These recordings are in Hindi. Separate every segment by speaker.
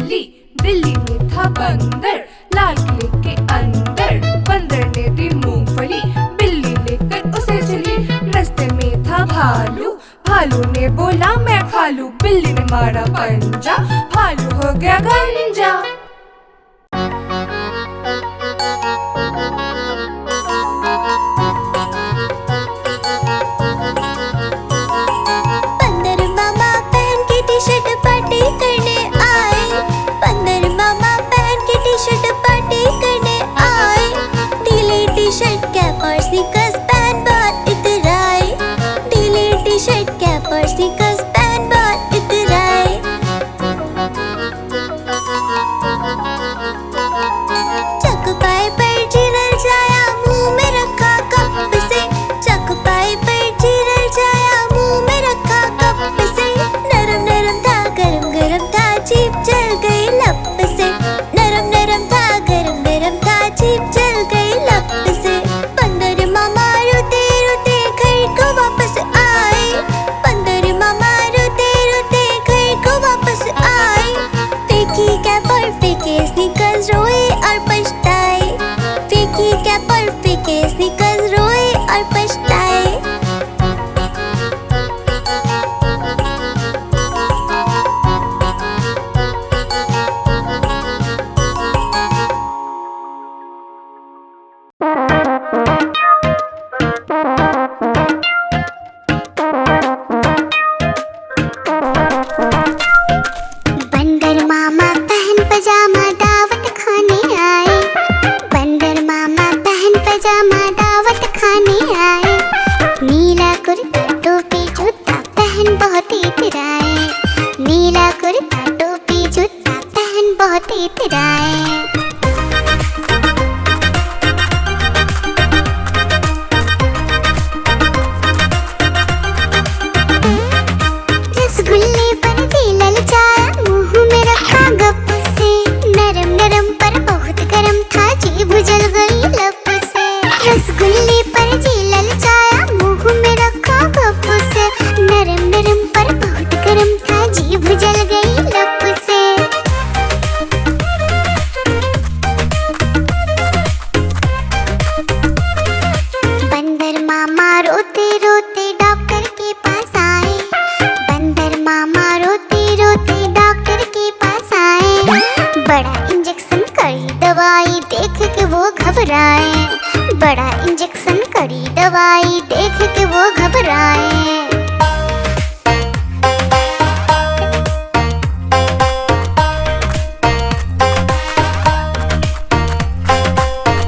Speaker 1: चली। बिल्ली में था बंदर, लाल किले के अंदर। बंदर ने दी मूंगफली, बिल्ली लेकर उसे चली। रास्ते में था भालू, भालू ने बोला मैं खा लूं। बिल्ली ने मारा पंजा, भालू हो गया गंजा।
Speaker 2: बंदर मामा पहन के टी शर्ट पार्टी करने आए। बंदर मामा पहन के टी शर्ट पार्टी करने आए। ढीली टी शर्ट कैप और स्नीकर्स पहन बहुत इतराए। ढीली टी शर्ट कैप और स्नीकर्स पहन बहुत इतराए। चकपाई पर चिरल जाया, मुंह में रखा कप से। चकपाई पर चिरल जाया, मुंह में रखा कप से। नरम नरम था, गरम गरम था, जीभ जल गई लप से। नरम नरम था, गरम गरम था, जीभ जल गई लप से। बंदर मामा रोते रोते घर को वापस आए। बंदर मामा रोते रोते घर को वापस आए। फेंकी कैप और फेंके स्नीकर्स, रोए और पछताए। फेंकी कैप और फेंके स्नीकर्स, रोए और पछताए। बंदर मामा पहन पजामा दावत खाने आए। बंदर मामा पहन पजामा दावत खाने आए। नीला कुर्ता टोपी जूता पहन बहुत इतराए। नीला कुर्ता टोपी जूता पहन बहुत इतराए। रसगुल्ले पर जी ललचाया, मुंह में रखा गप से। नरम नरम पर बहुत गरम था, जीभ जल गई लप से। रसगुल्ले पर जी ललचाया, मुंह में रखा गप से। नरम नरम पर बहुत गरम था, जीभ जल गई लप से। बंदर मामा रोते रोते डॉक्टर के पास आए। बंदर मामा रोते रोते डॉक्टर के पास आए। बड़ा इंजेक्शन कड़ी दवाई देख के वो घबराए। बड़ा इंजेक्शन कड़ी दवाई देख के वो घबराए।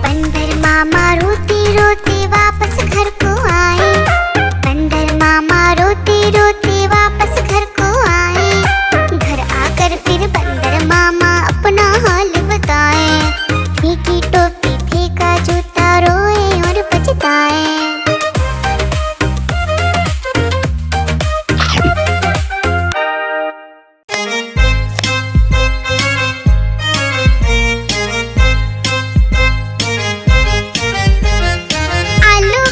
Speaker 2: बंदर मामा रोते रोते वापस घर को आए। बंदर मामा रोते रोते वापस घर को आए। घर आकर फिर बंदर मामा अपना हाल बताए। फेंकी टोपी फेंका जूता, रोए और पछताए। आलू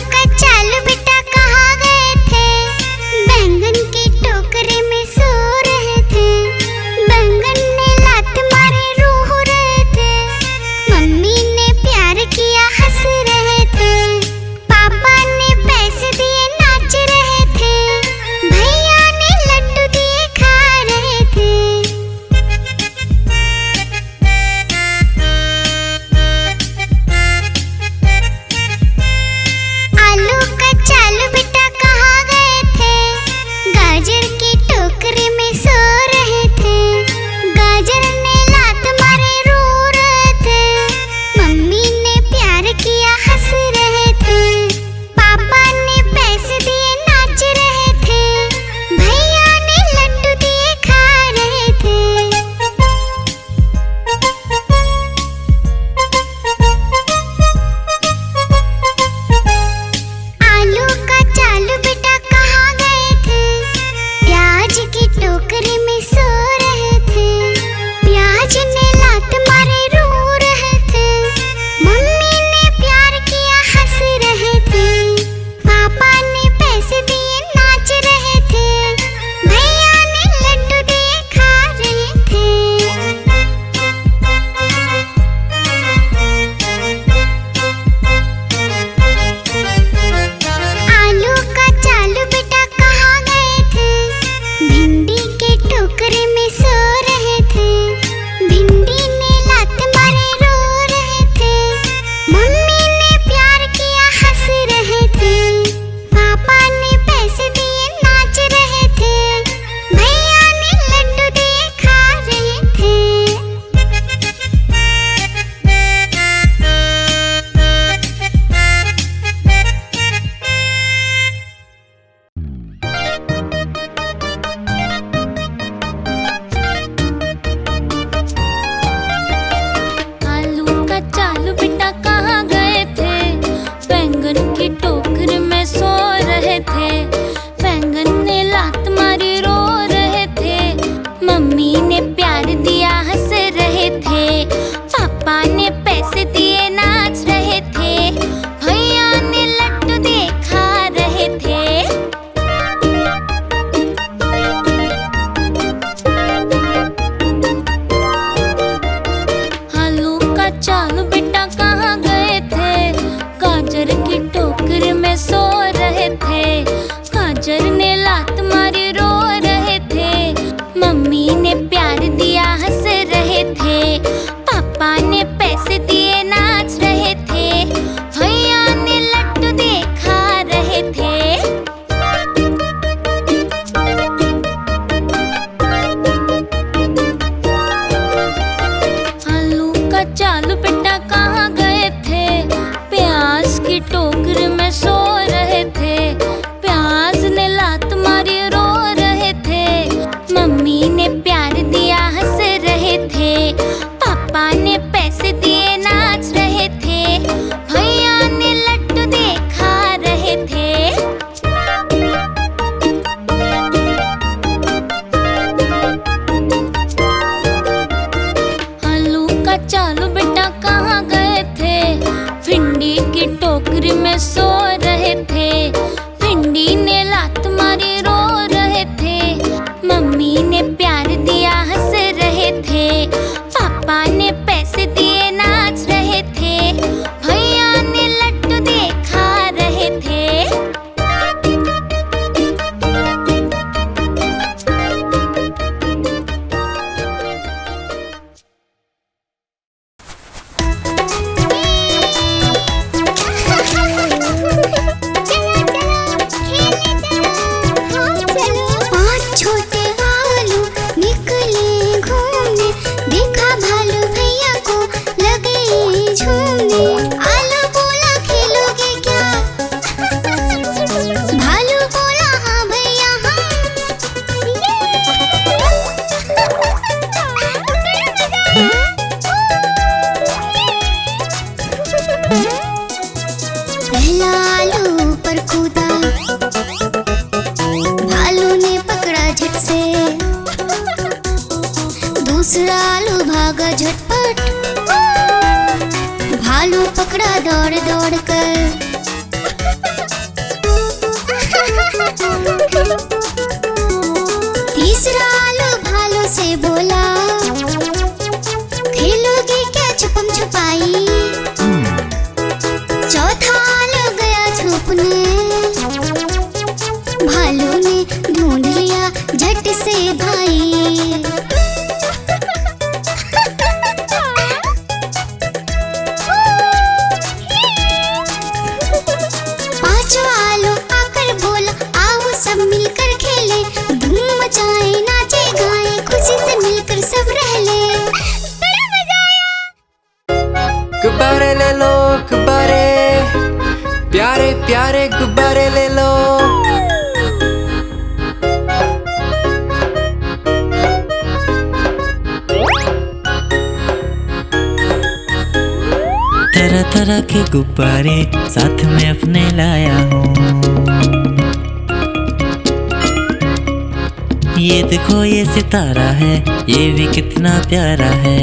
Speaker 2: बैंगन की टोकरी में सो रहे थे। बैंगन ने लात मारी रो रहे थे। मम्मी ने प्यार दिया हंस रहे थे। पापा ने पैसे दिए नाच रहे थे। भैया ने लड्डू दिए खा रहे थे। आलू का चालू बेटा कहाँ गए थे? गाजर की टोकरी में सो रहे थे। गाजर ने लात मारी रो रहे थे। मम्मी ने प्यार दिया हंस रहे थे। पापा ने पैसे दिए नाच रहे थे। भैया ने लड्डू दिए खा रहे थे। आलू का चालू बेटा कहाँ गए थे? प्याज की टोकरी में सो रहे थे। प्याज ने लात मारी रो रहे थे। मम्मी ने प्यार दिया हंस रहे थे। पापा ने पैसे दिए नाच रहे थे। भैया ने लड्डू दिए खा रहे थे। आलू का चालू बेटा कहाँ गए थे? भिंडी की टोकरी में सो रहे थे। भिंडी ने लात मारी रो रहे थे। मम्मी ने प्यार दिया हंस रहे थे। पापा ने पैसे दिए नाच रहे थे। भैया ने लड्डू दिए खा रहे थे। पांच छोटे भालू निकले घूमने। देखा भालू भैया को लगे झूमने। आलू बोला खेलोगे क्या? भालू बोला हाँ भैया पहला आलू पर कूदा। भालू ने पकड़ा झट से। दूसरा आलू भागा झटपट। भालू पकड़ा दौड़ दौड़ कर। तीसरा आलू भालू से बोला, खेलोगे क्या छुपम छुपाई? चौथा आलू गया छुपने। भालू ने ढूंढ लिया झट से भाई। पांचवा आलू आकर बोला, आओ सब मिलकर खेले। धूम मचाए नाचे गाए, खुशी से मिलकर सब रह ले। बड़ा मजा आया।
Speaker 3: गुब्बारे ले लो गुब्बारे, प्यारे प्यारे गुब्बारे ले लो।
Speaker 4: तरह तरह के गुब्बारे साथ में अपने लाया हूँ। ये देखो ये सितारा है, ये भी कितना प्यारा है।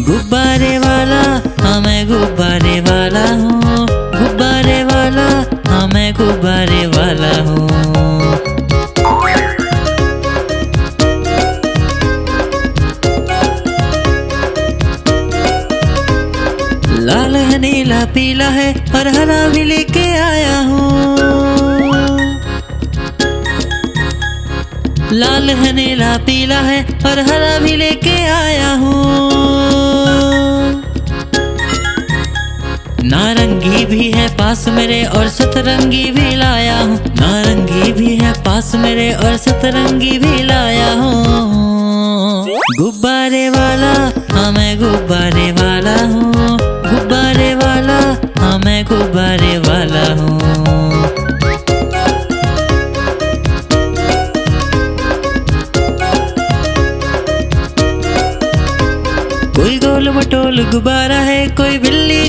Speaker 4: गुब्बारे वाला हाँ मैं गुब्बारे वाला हूँ। गुब्बारे वाला हाँ मैं गुब्बारे वाला हूँ। लाल है नीला पीला है और हरा भी लेके आया हूँ। लाल है नीला पीला है और हरा भी लेके आया हूँ। नारंगी भी है पास मेरे और सतरंगी भी लाया हूँ। नारंगी भी है पास मेरे और सतरंगी भी लाया हूँ। गुब्बारे वाला हाँ मैं गुब्बारे वाला हूँ। गुब्बारे वाला हाँ मैं गुब्बारे वाला हूँ। कोई गोल मटोल गुब्बारा है, कोई बिल्ली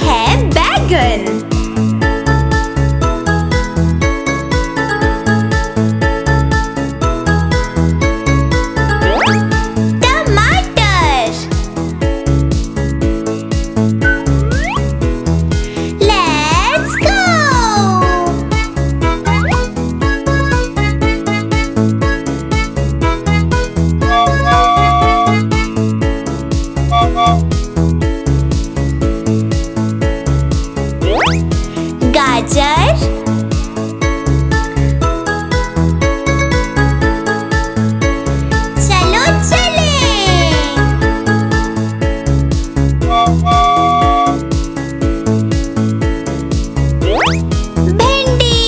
Speaker 2: है बैगन। टमाटर। Let's go. गाजर। चलो चले। भिंडी।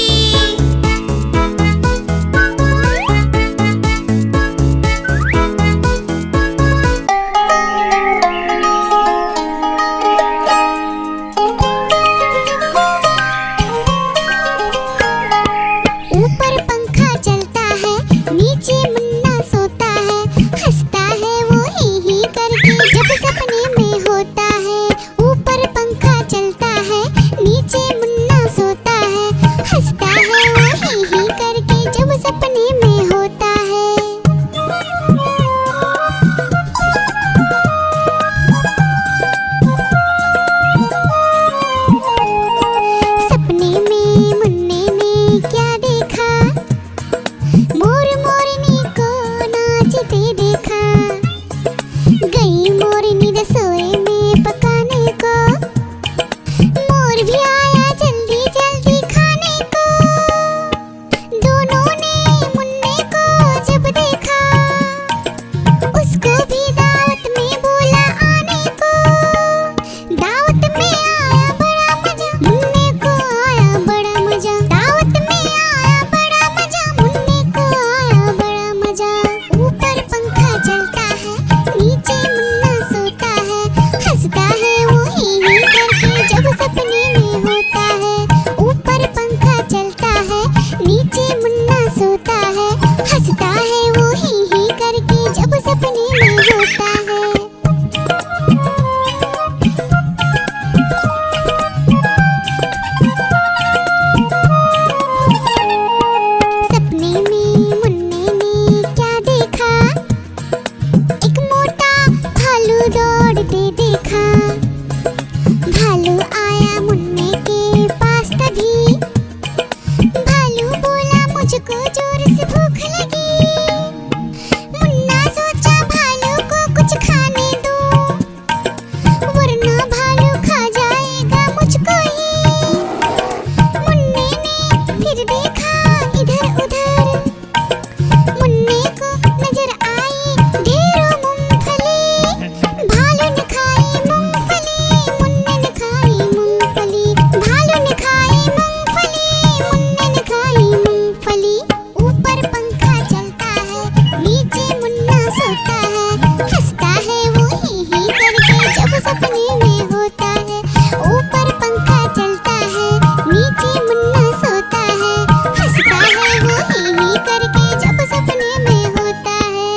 Speaker 2: ऊपर पंखा चलता है, नीचे मुन्ना सोता है, हंसता है वो ही करके जब सपने में होता है। ऊपर पंखा चलता है, नीचे मुन्ना सोता है, हंसता है वो ही करके जब सपने में होता है। सपने में मुन्ने ने क्या देखा, मोर मोरनी को नाचते देखा। गई मोरनी रसोई में पकाने को, मोर भी आया जल्दी जल्दी खाने को। दोनों ने मुन्ने को जब देखा, उसको भी दावत में बोला आने को। दावत में आया बड़ा मजा, मुन्ने को आया बड़ा मजा। दावत में आया बड़ा मजा, मुन्ने को आया बड़ा मजा। ऊपर पंखा चलता है, नीचे मुन्ना सोता है, हंसता है वो ही करके जब सपने में होता है। ऊपर पंखा चलता है, नीचे मुन्ना सोता है, हंसता है वो ही करके जब सपने में होता है। सपने में मुन्ने ने क्या देखा, एक मोटा भालू दौड़ते देखा। भालू आया मुन्ने के पास तभी, भालू बोला मुझको जोर से भूख लगी। मुन्ना सोचा भालू को कुछ खाने दो, वरना भालू खा जाएगा मुझको ही। मुन्ने ने फिर देखा इधर उधर, मुन्ने को नजर आई ढेरों मूंगफली। भालू ने खाई मूंगफली, मुन्ने ने खाई मूंगफली। भालू ने खाई मूंगफली, मुन्ने ने खाई मूंगफली। ऊपर पंखा चलता है, नीचे मुन्ना सोता है, हंसता है वो ही करके जब सपने में होता है। ऊपर पंखा चलता है, नीचे मुन्ना सोता है, हंसता है वो ही करके जब सपने में होता है।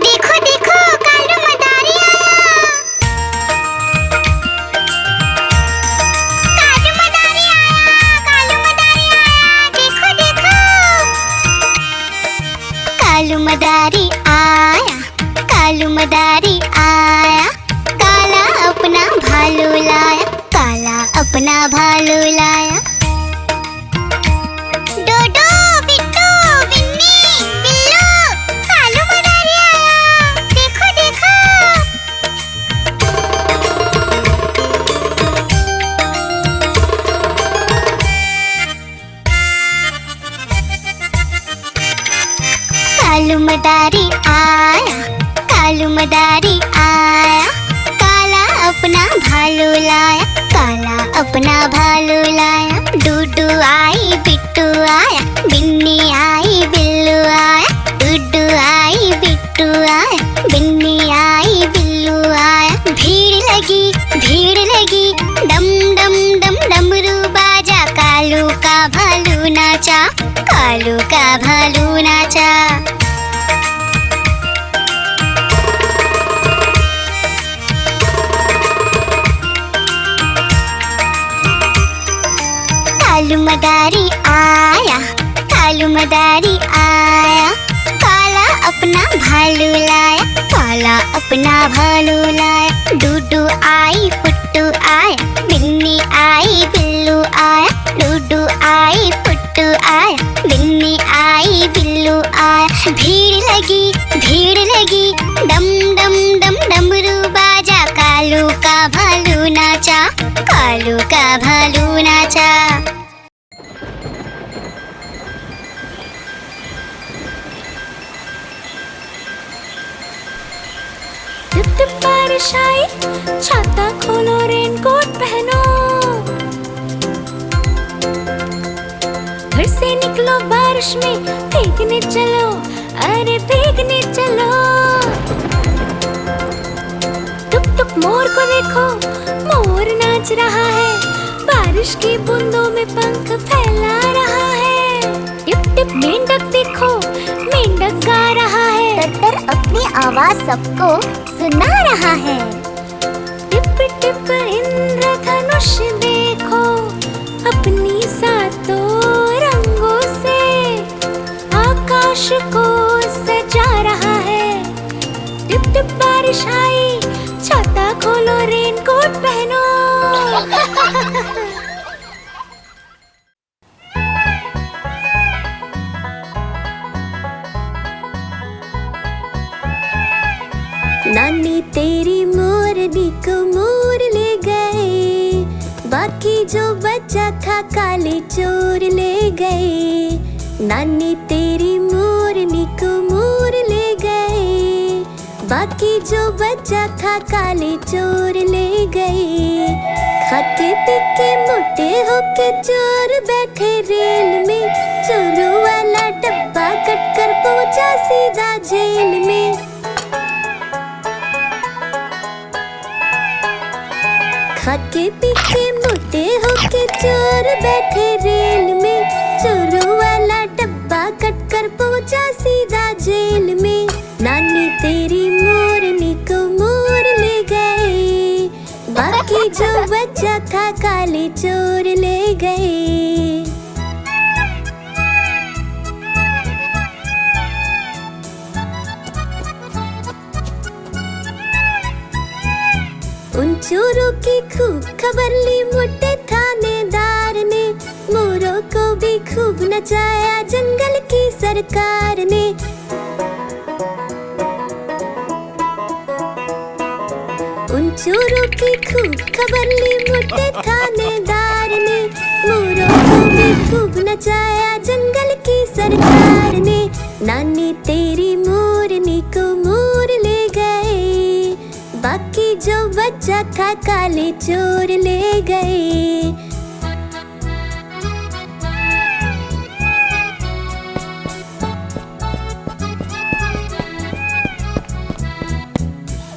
Speaker 2: देखो देखो कालू मदारी आया। कालू मदारी आया, कालू मदारी आया, देखो देखो। कालू मदारी आया, कालू मदारी आया। काला अपना भालू लाया, काला अपना भालू लाया। डोडो बिट्टू बिन्नी बिल्लू, कालू मदारी आया, देखो देखो। कालू मदारी आया, कालू मदारी आया। काला अपना भालू लाया, काला अपना भालू लाया। डूडू आई बिट्टू आया, बिन्नी आई बिल्लू आया। डूडू आई बिट्टू आया, बिन्नी आई बिल्लू आया। भीड़ लगी डम डम डम डमरू बाजा, नाचा, कालू का भालू नाचा। कालू मदारी आया, कालू मदारी आया, काला अपना भालू लाया, काला अपना भालू लाया। डूडू आई पुट्टू आया, बिन्नी आई बिल्लू आया, डूडू आई पुट्टू आया, बिन्नी आई बिल्लू आया। भीड़ लगी, डम डम डम डमरू बाजा, कालू का भालू नाचा, कालू का भालू नाचा।
Speaker 5: टिप टिप बारिश आई, छाता खोलो रेनकोट पहनो, घर से निकलो बारिश में, भीगने चलो, अरे भीगने चलो। टुक टुक मोर को देखो, मोर नाच रहा है, बारिश की बूंदों में पंख फैला रहा है। टिप टिप मेंढक देखो, मेंढक गा रहा है,
Speaker 2: टट्टर अपनी आवाज सबको सुना रहा है।
Speaker 5: टिप टिप इंद्रधनुष देखो, अपनी सातों रंगों से आकाश को सजा रहा है। टिप टिप बारिश आई, छाता खोलो रेनकोट पहनो। नानी तेरी मोरनी को मोर ले गए, बाकी जो बचा था काले चोर ले गए। नानी तेरी मोरनी को मोर ले गए, बाकी जो बचा था काले चोर ले गए। खाते पीके मोटे होके चोर बैठे रेल में, चोरों वाला डब्बा कट कर पहुंचा सीधा जेल में। खाके पीके मोटे होके चोर बैठे रेल में, चोरों वाला डब्बा कट कर पहुंचा सीधा जेल में। नानी तेरी मोरनी को मोर ले गए, बाकी जो बचा था काले चोर ले गए। उन चोरों की खूब खबर ली मोटे थानेदार ने, मोरों को भी खूब नचाया जंगल की सरकार ने। उन चोरों की खूब खबर ली मोटे थानेदार ने, मोरों को भी खूब नचाया जंगल की सरकार ने। नानी तेरी मोरनी को मोर ले गए, बाकी जो बचा था काले चोर ले गए।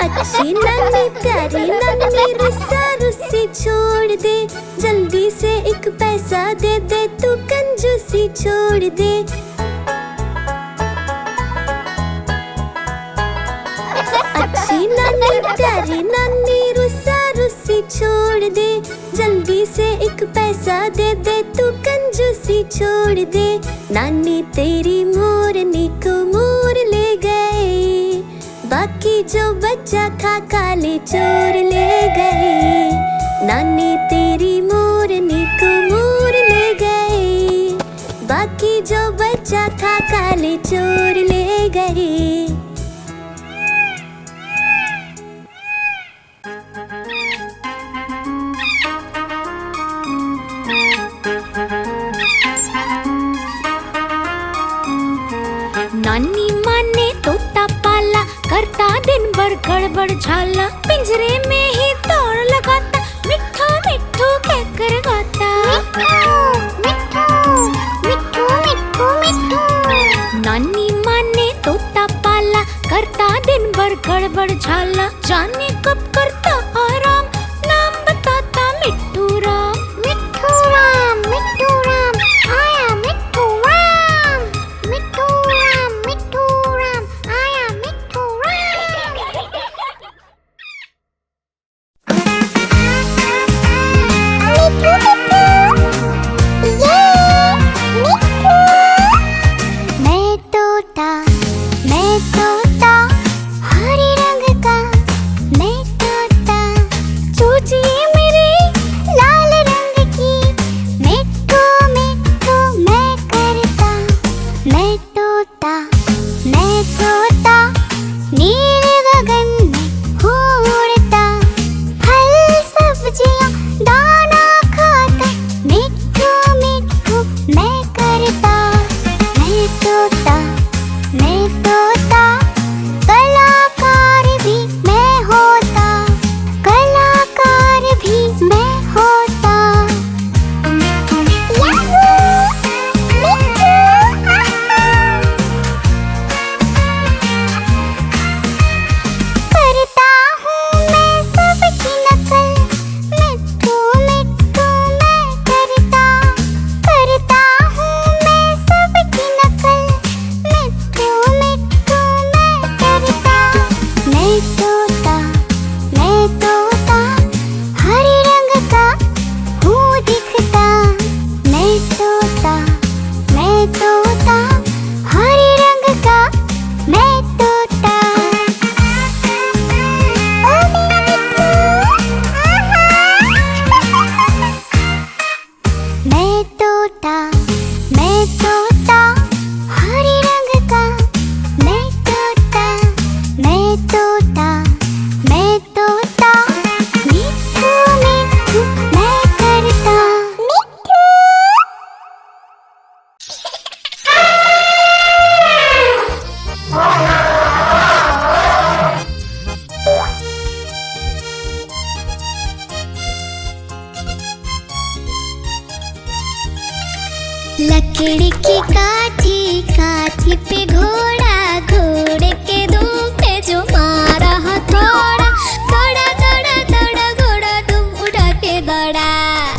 Speaker 5: अच्छी नानी प्यारी नानी रुस्सा रुस्सी छोड़ दे, जल्दी से एक पैसा दे दे तू कंजूसी छोड़ दे। अच्छी नानी प्यारी नानी रुस्सा रुस्सी छोड़ दे, जल्दी से एक पैसा दे दे तू कंजूसी छोड़ दे। नानी तेरी मोरनी को मोर ले गए, बाकी जो बचा था काले चोर ले गए। नानी तेरी मोरनी को मोर ले गए, बाकी जो बचा था काले चोर ले गए। नानी माँ ने तोता पाला, करता दिन भर गड़बड़ झाला, पिंजरे में ही दौड़ लगाता, मिट्ठू मिट्ठू कहकर गाता। मिट्ठू मिट्ठू मिट्ठू मिट्ठू। नानी माँ ने तोता पाला, करता दिन भर गड़बड़ झाला, जाने कब करता आराम, नाम बताता मिट्ठू राम। मिट्ठू राम आया मिट्ठू
Speaker 2: मैं तोता हरे रंग का। मैं तोता मिट्ठू मिट्ठू मैं करता मिट्ठू। लकड़ी की काठी काठी पे घोड़ा, घोड़े के दुम पे जो मारा हथौड़ा, दौड़ा दौड़ा दौड़ा घोड़ा दुम उठा के दौड़ा।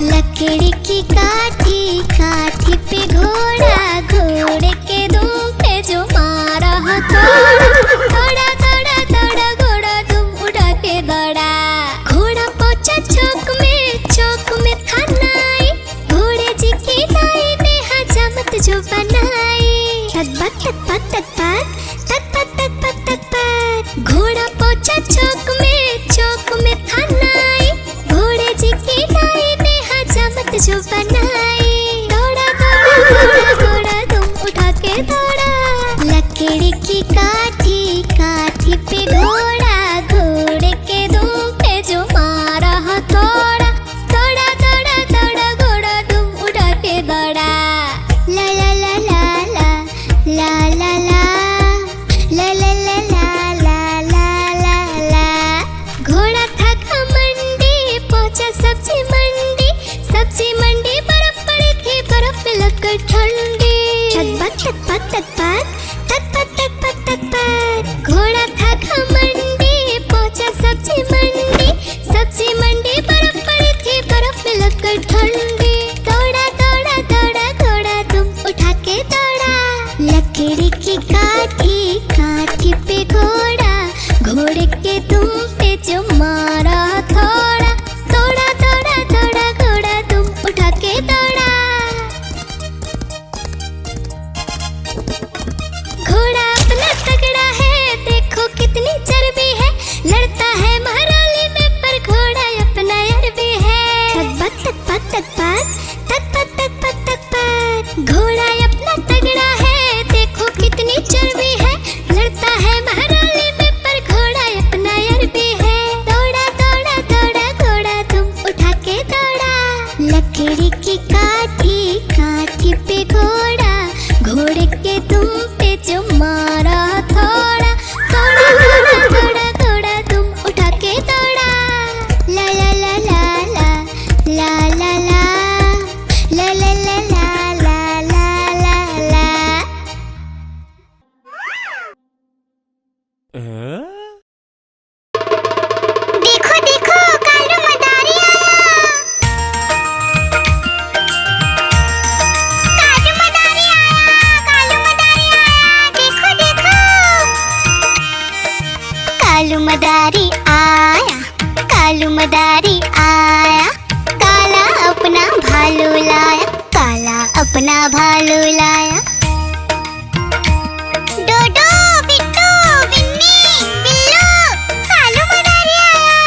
Speaker 2: लकड़ी की काठी काठी पे घोड़ा, घोड़े के दुम पे जो मारा हथौड़ा, दौड़ा दौड़ा दौड़ा घोड़ा दुम उठा के दौड़ा। घोड़ा पहुंचा चौक में खानाई, घोड़े जी की दाई ने हजामत जो बनाई। तक पक तक पक घोड़ा पहुंचा चौक में खानाई, घोड़े जी की दाई ने हजामत जो बनाई। दौड़ा दौड़ा घोड़ा दुम उठा के दौड़ा। लकड़ी की काठी काठी पे घोड़ा, घोड़े के दुम पे जो मारा हथौड़ा, दौड़ा दौड़ा दौड़ा घोड़ा दुम उठा के दौड़ा। ला ला ला ला ला ला ला ला ला ला ला ला ला ला ला। घोड़ा था घमंडी पहुंचा सब्जी मंडी बर्फ पड़ी थी, बर्फ में लगकर ठंडी। तक घोड़ा था घमंडी पहुंचा सब्जी मंडी बर्फ पड़ी थी, बर्फ में लगकर ठंडी। दौड़ा दौड़ा दौड़ा घोड़ा दुम उठा के दौड़ा। लकड़ी की काठी काठी पे घोड़ा, घोड़े के दुम पे जो मारा हथौड़ा, दौड़ा दौड़ा दौड़ा घोड़ा दुम उठा के दौड़ा। घोड़ा अपना तगड़ा है, देखो कितनी चर्बी है, लड़ता है महाराली में पर घोड़ा अपना अरबी है। तक घोड़ा अपना तगड़ा है, देखो कितनी चर्बी है, लड़ता है महाराली में पर घोड़ा अपना अरबी है। दौड़ा दौड़ा दौड़ा घोड़ा तुम उठा के दौड़ा। लकड़ी की काठी काठी पे घोड़ा, घोड़े के तुम पे जो मारा थोड़ा, दौड़ा दौड़ा दौड़ा दौड़ा तुम उठा के दौड़ा। ला ला ला ला ला ला ला ला ला ला ला ला ला ला ला। देखो देखो कालू मदारी आया, कालू मदारी आया, कालू मदारी आया, देखो देखो। कालू मदारी आया, कालू मदारी आया, काला अपना भालू लाया, काला अपना भालू लाया। डोडो बिट्टू बिन्नी बिल्लू, कालू मदारी आया,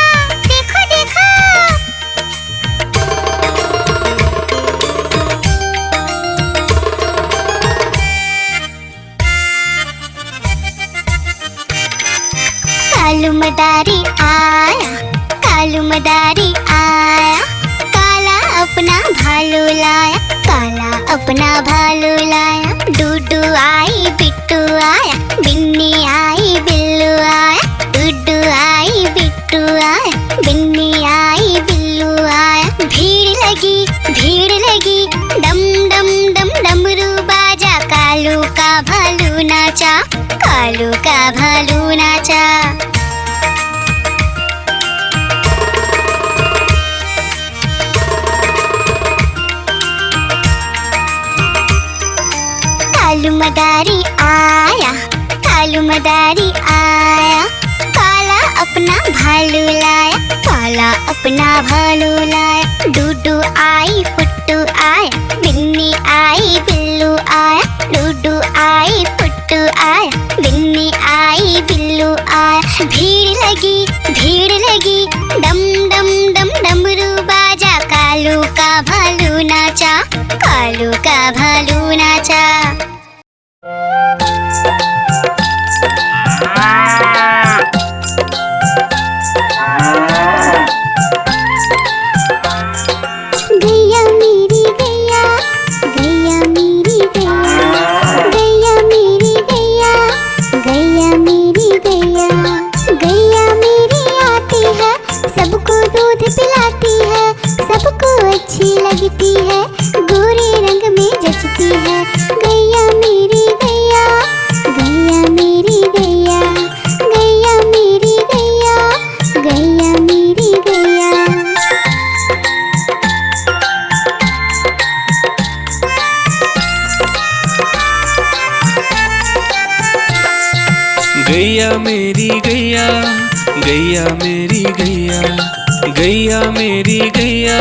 Speaker 2: देखो देखो। कालू मदारी आया, कालू मदारी आया, काला अपना भालू लाया, काला अपना भालू लाया। डूडू आई बिट्टू आया, बिन्नी आई बिल्लू आया, डूडू आई बिट्टू आया, बिन्नी आई बिल्लू आया। भीड़ लगी डम डम डम डमरू बाजा, कालू का भालू नाचा, कालू का भालू नाचा। कालू मदारी आया, कालू मदारी आया, काला अपना भालू लाया, काला अपना भालू लाया। डूडू आई फुट्टू आया, बिन्नी आई बिल्लू आया, डूडू आई फुट्टू आया, बिन्नी आई बिल्लू आया। भीड़ लगी डम डम डम डमरू बाजा, कालू का भालू नाचा, भालू का भालू नाचा। गैया मेरी गैया, गैया मेरी गैया, गैया मेरी गैया, गैया मेरी गैया। गैया मेरी आती है, सबको दूध पिलाती है, सबको अच्छी लगती है, गोरे रंग में जचती है। गैया मेरी गैया, गैया मेरी गैया, गैया मेरी गैया, गैया मेरी गैया।
Speaker 3: गैया मेरी गैया, गैया मेरी गैया, गैया मेरी गैया,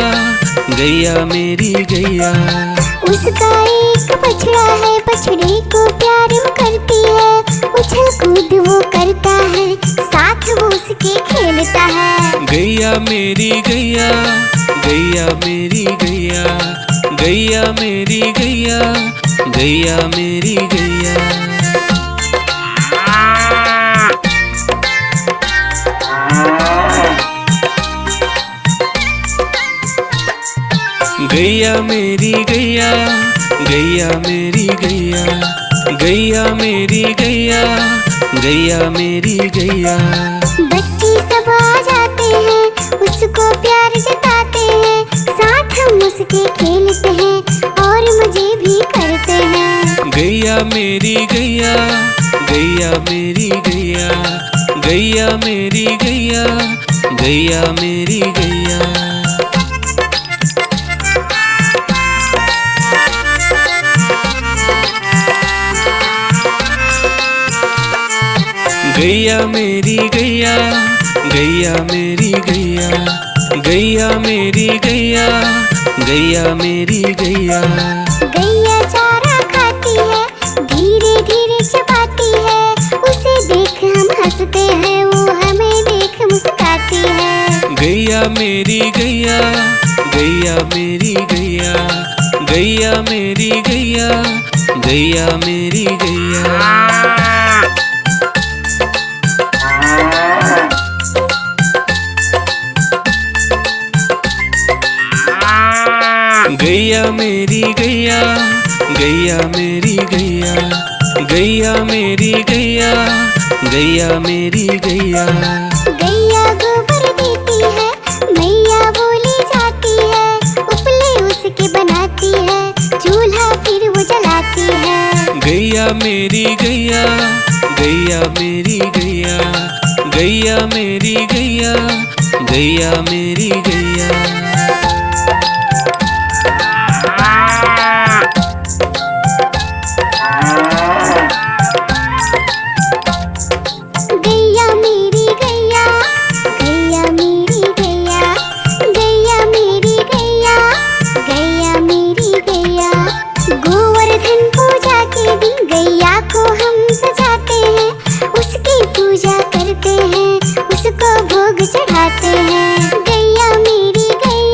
Speaker 3: गैया मेरी गैया।
Speaker 2: उसका एक बछड़ा है, बछड़े को प्यार वो करती है, उछल कूद वो करता है, साथ वो उसके खेलता है।
Speaker 3: गैया मेरी गैया, गैया मेरी गैया, गैया मेरी गैया, गैया मेरी गैया। गैया मेरी गैया, गैया मेरी गैया, गैया मेरी गैया, गैया मेरी गैया।
Speaker 2: बच्चे सब आ जाते हैं, उसको प्यार जताते हैं, साथ हम उसके खेलते हैं और मजे भी करते हैं।
Speaker 3: गैया मेरी गैया, गैया मेरी गैया, गैया मेरी गैया, गैया मेरी गैया। गैया मेरी गैया, गैया मेरी गैया, गैया मेरी गैया, गैया मेरी गैया।
Speaker 2: गैया चारा खाती है, धीरे धीरे चबाती है, उसे देख हम हंसते हैं, वो हमें देख मुस्कुराती है।
Speaker 3: गैया मेरी गैया, गैया मेरी गैया, गैया मेरी गैया, गैया मेरी गैया। गैया मेरी गैया, गैया मेरी गैया, गैया मेरी गैया, गैया मेरी गैया।
Speaker 2: गैया गोबर देती है, मैया बोली जाती है, उपले उसके बनाती है, चूल्हा फिर वो जलाती है।
Speaker 3: गैया मेरी गैया, गैया मेरी गैया, गैया मेरी गैया, गैया मेरी गैया।
Speaker 2: गैया मेरी गैया, गैया मेरी गैया, गैया मेरी गैया, गैया मेरी गैया। गोवर्धन पूजा के दिन गैया को हम सजाते हैं, उसकी पूजा करते हैं, उसको भोग चढ़ाते हैं। गैया मेरी गैया,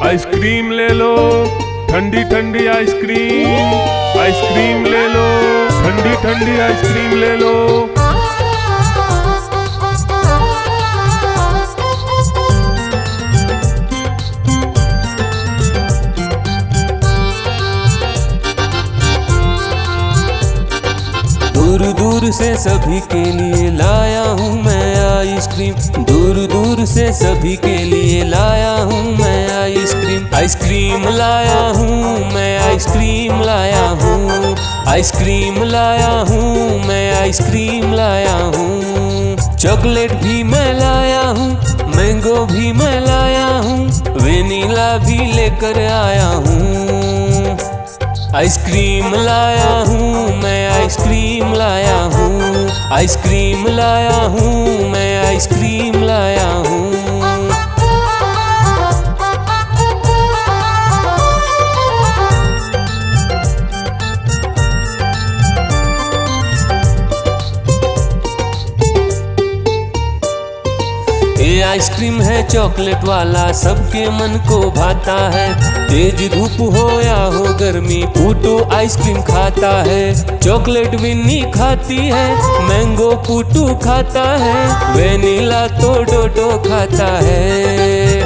Speaker 6: आइसक्रीम ले लो, ठंडी ठंडी आइसक्रीम। आइसक्रीम ले लो, ठंडी ठंडी आइसक्रीम ले लो।
Speaker 7: दूर दूर से सभी के लिए लाया हूँ मैं आइसक्रीम। दूर दूर से सभी के लिए लाया हूँ मैं आइसक्रीम। आइसक्रीम लाया हूँ मैं, आइसक्रीम लाया हूँ। आइसक्रीम लाया हूँ मैं, आइसक्रीम लाया हूँ। चॉकलेट भी मैं लाया हूँ, मैंगो भी मैं लाया हूँ, वेनिला भी लेकर आया हूँ। आइसक्रीम लाया हूँ मैं, आइसक्रीम लाया हूँ। आइसक्रीम लाया हूँ मैं, आइसक्रीम लाया हूँ। ये आइसक्रीम है चॉकलेट वाला, सबके मन को भाता है। तेज धूप हो या हो गर्मी, पूटू आइसक्रीम खाता है। चॉकलेट विन्नी खाती है, मैंगो पूटू खाता है, वेनिला तो डोडो खाता है।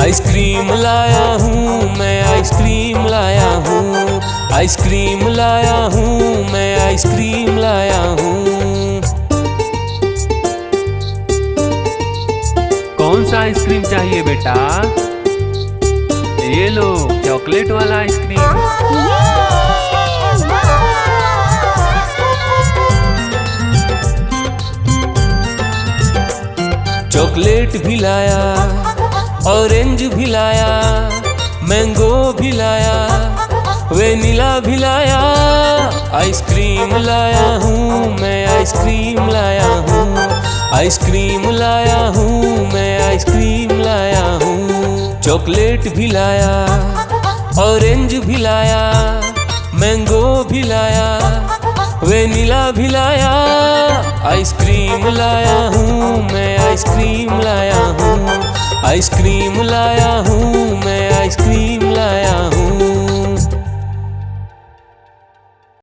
Speaker 7: आइसक्रीम लाया हूँ मैं, आइसक्रीम लाया हूँ। आइसक्रीम लाया हूँ मैं, आइसक्रीम लाया हूँ।
Speaker 8: कौन सा आइसक्रीम चाहिए बेटा? ये लो चॉकलेट वाला आइसक्रीम।
Speaker 7: चॉकलेट भी लाया, ऑरेंज भी लाया, मैंगो भी लाया, वेनिला भी लाया। आइसक्रीम लाया हूँ मैं, आइसक्रीम लाया हूँ। आइसक्रीम लाया हूँ मैं, आइसक्रीम लाया हूँ। चॉकलेट भी लाया, ऑरेंज भी लाया, मैंगो भी लाया, वेनिला भी लाया। आइसक्रीम लाया हूँ मैं, आइसक्रीम लाया हूँ। आइसक्रीम लाया हूँ मैं, आइसक्रीम लाया हूँ।